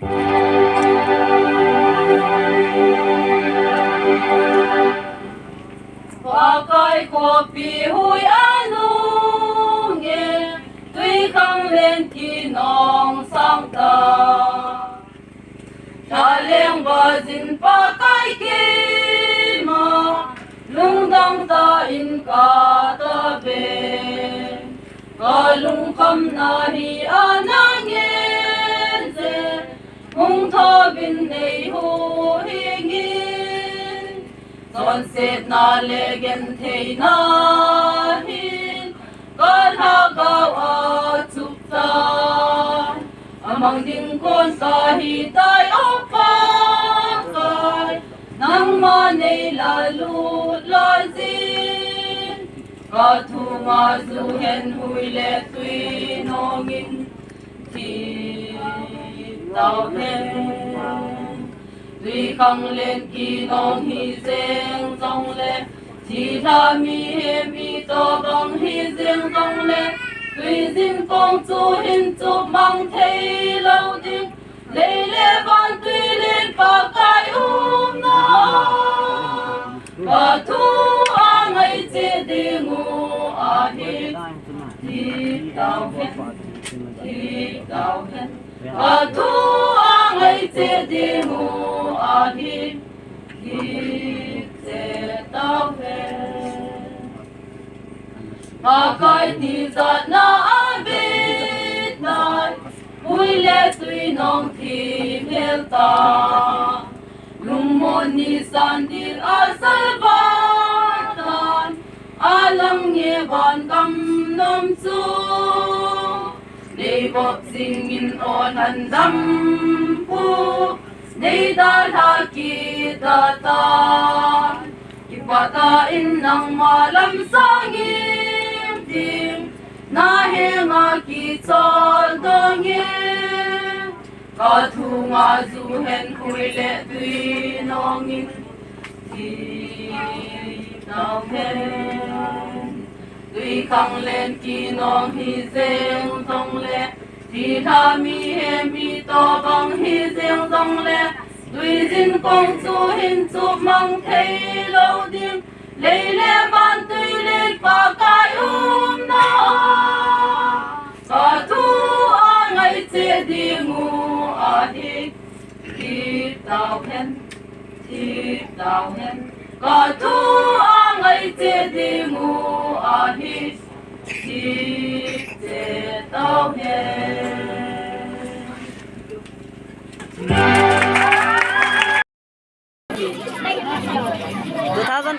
hoa cõi của bì hui anung nghe tuy không lên thì nong sang ta cha leng ba jin pa kai ki ma lung dang ta in ka ta be ka lung kham na hi anang ye je hung tho bin nei hu hi ngin son set na le gen thei na hin kan ha gao a chup ta amang ding kon sa hi tai op pa kai nang ma nei la lu la zin ka thu ma zu hen hui le tui no ngin thi tao hen tùy khăng lên kỳ nong hi gieng dòng lệ chỉ tha mi he mi to bong hi gieng dòng lệ tùy dinh phong chu hin chu mang thấy lâu đinh lệ lệ ban tùy lên pa kai na và thu a ngày chế đi ngủ a hi thì tao hen và thu a ngày chế đi ngủ a hi chế tao hen mà cái thì giật na biết này vui lệ tùy nong thì hel ta lung mon ni san dir a salvatan alang nghe ban kam nom su nei bop sing in on han dam pu nei da la ki ta ta ipata in nang malam sangim tim na he nga ki chol dong ye ka thu nga zu hen hui le tui nong in ti tao hen tui khang lên ki nong hi zeng dong le ti tha mi he mi to bang hi zeng dong le tui jin kong chu hin chu mang thei lo ding lei le ban tui le pa kai na ka thu a ngai che di ngu a hi ti tao hen ka thu a ngai che di ngu a hi ti che tao hen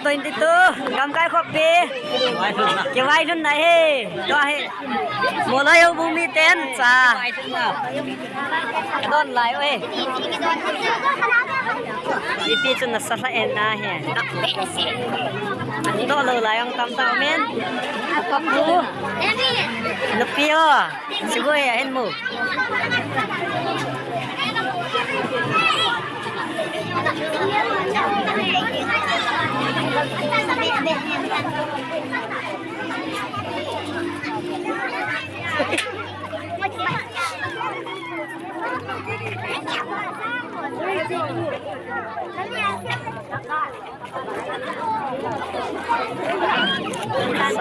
2022 กำไก่ครบปีจะไว้ทุนไหนก็ให้หมดเลยเอาบุมีเต้นจ้าต้นไหลเว้ยอีปีจนนักสัตว์เอ็นนะเฮ้ต้นเลยยังตำตำเมนก็ปูลูกเปียวสวยเห็นมู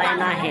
saya nahe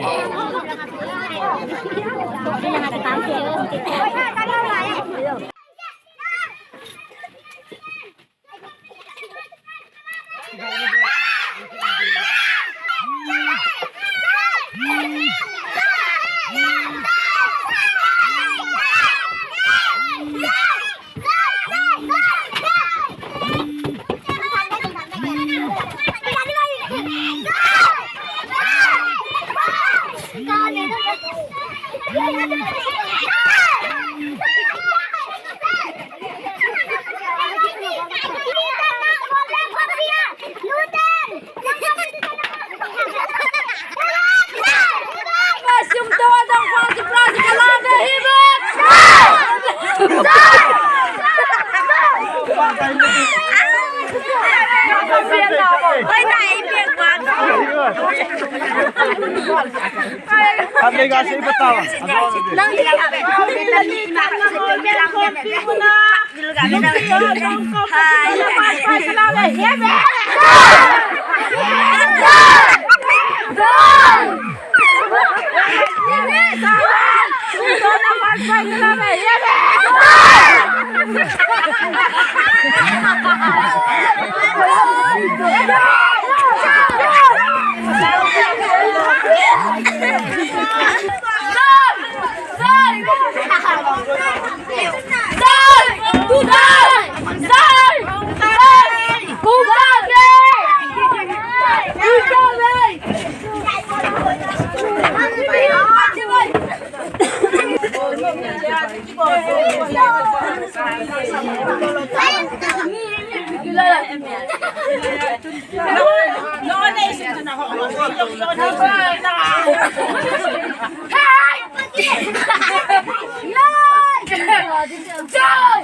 Trời,